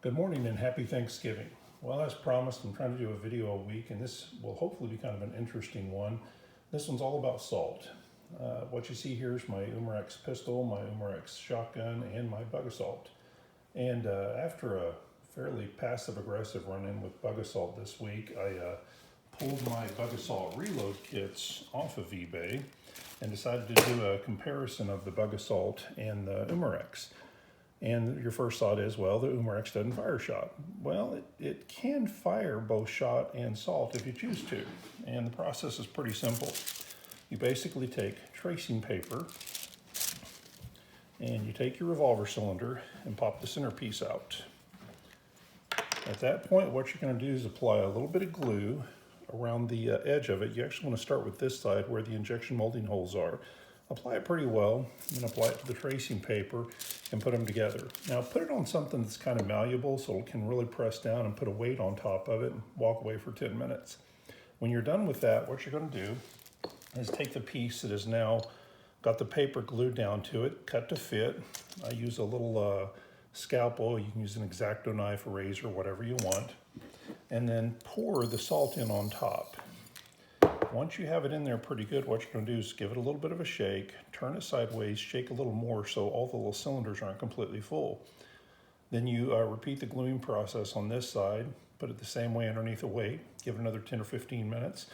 Good morning and happy Thanksgiving. Well, as promised, I'm trying to do a video a week, and this will hopefully be kind of an interesting one. This one's all about salt. What you see here is my Umarex pistol, my Umarex shotgun, and my bug assault. And after a fairly passive-aggressive run-in with bug assault this week, I pulled my bug assault reload kits off of eBay and decided to do a comparison of the bug assault and the Umarex. And your first thought is, well, the Umarex doesn't fire shot. Well, it can fire both shot and salt if you choose to. And the process is pretty simple. You basically take tracing paper and you take your revolver cylinder and pop the centerpiece out. At that point, what you're going to do is apply a little bit of glue around the edge of it. You actually want to start with this side where the injection molding holes are. Apply it pretty well, and then apply it to the tracing paper and put them together. Now put it on something that's kind of malleable so it can really press down and put a weight on top of it and walk away for 10 minutes. When you're done with that, what you're going to do is take the piece that is now got the paper glued down to it, cut to fit. I use a little scalpel. You can use an X-Acto knife, a razor, whatever you want, and then pour the salt in on top. Once you have it in there pretty good, what you're going to do is give it a little bit of a shake, turn it sideways, shake a little more so all the little cylinders aren't completely full. Then you repeat the gluing process on this side, put it the same way underneath the weight, give it another 10 or 15 minutes,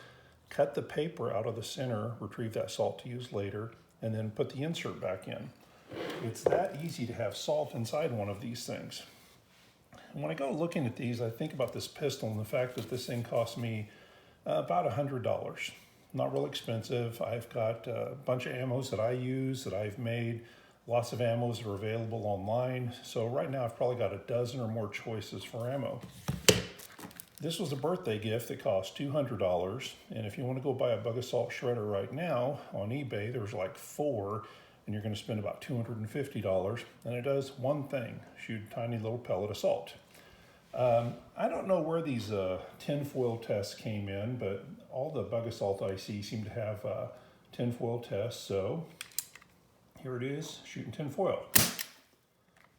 cut the paper out of the center, retrieve that salt to use later, and then put the insert back in. It's that easy to have salt inside one of these things. And when I go looking at these, I think about this pistol and the fact that this thing cost me about $100. Not real expensive. I've got a bunch of ammos that I use, that I've made. Lots of ammos that are available online. So right now I've probably got a dozen or more choices for ammo. This was a birthday gift that cost $200. And if you want to go buy a bug assault shredder right now on eBay, there's like 4, and you're going to spend about $250. And it does one thing, shoot tiny little pellet of salt. I don't know where these tinfoil tests came in, but all the bug assault I see seem to have tinfoil tests. So here it is, shooting tinfoil.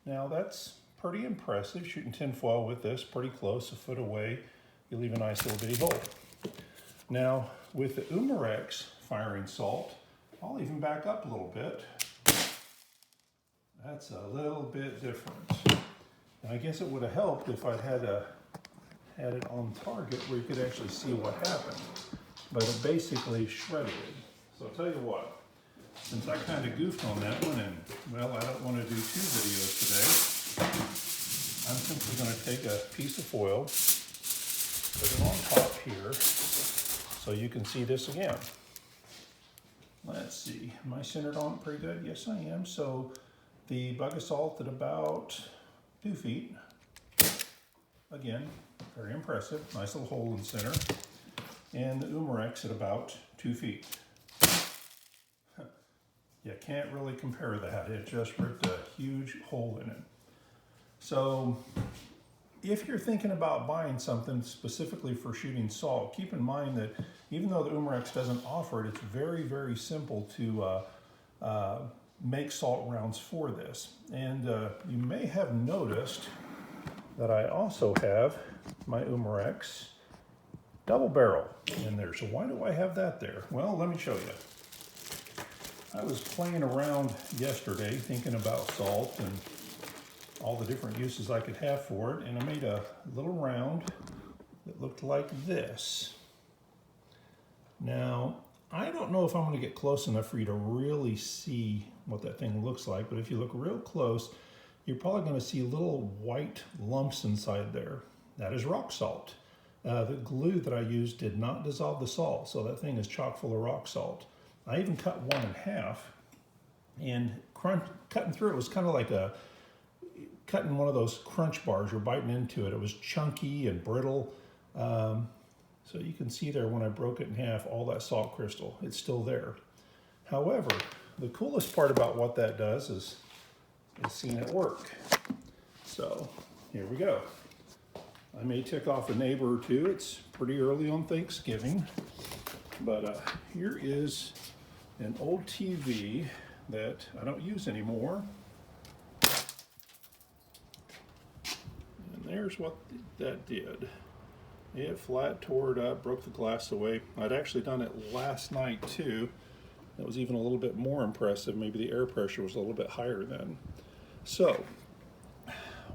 Now that's pretty impressive, shooting tinfoil with this pretty close, a foot away. You leave a nice little bitty hole. Now with the Umarex firing salt, I'll even back up a little bit. That's a little bit different. I guess it would have helped if I'd had it on target where you could actually see what happened. But it basically shredded it. So I'll tell you what, since I kind of goofed on that one, and well, I don't want to do 2 videos today, I'm simply going to take a piece of foil, put it on top here, so you can see this again. Let's see, am I centered on it pretty good? Yes, I am. So the bug assault at about 2 feet. Again, very impressive. Nice little hole in the center. And the Umarex at about 2 feet. You can't really compare that. It just ripped a huge hole in it. So if you're thinking about buying something specifically for shooting salt, keep in mind that even though the Umarex doesn't offer it, it's very, very simple to make salt rounds for this. And you may have noticed that I also have my Umarex double barrel in there. So why do I have that there? Well, let me show you. I was playing around yesterday thinking about salt and all the different uses I could have for it, and I made a little round that looked like this. Now, I don't know if I'm going to get close enough for you to really see what that thing looks like, but if you look real close, you're probably going to see little white lumps inside there. That is rock salt. The glue that I used did not dissolve the salt, so that thing is chock full of rock salt. I even cut one in half, and cutting through it was kind of like cutting one of those crunch bars. You're biting into it. It was chunky and brittle. So you can see there when I broke it in half, all that salt crystal, it's still there. However, the coolest part about what that does is seeing it work. So here we go. I may tick off a neighbor or two. It's pretty early on Thanksgiving, but here is an old TV that I don't use anymore. there's what that did. It flat tore it up, broke the glass away. I'd actually done it last night too. It was even a little bit more impressive. Maybe the air pressure was a little bit higher then. So,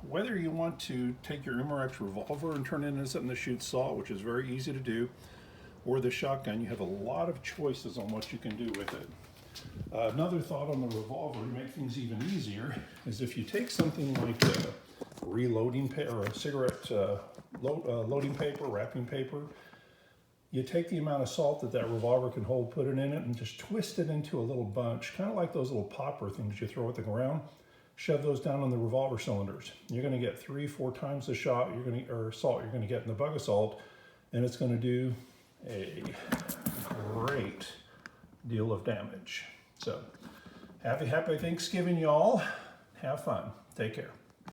whether you want to take your Umarex revolver and turn it into something to shoot salt, which is very easy to do, or the shotgun, you have a lot of choices on what you can do with it. Another thought on the revolver to make things even easier is if you take something like a reloading paper or a cigarette loading paper, wrapping paper, you take the amount of salt that that revolver can hold, put it in it, and just twist it into a little bunch, kind of like those little popper things you throw at the ground. Shove those down on the revolver cylinders. You're going to get 3-4 times the shot salt you're going to get in the bug of salt, and it's going to do a great deal of damage. So, happy Thanksgiving, y'all. Have fun. Take care.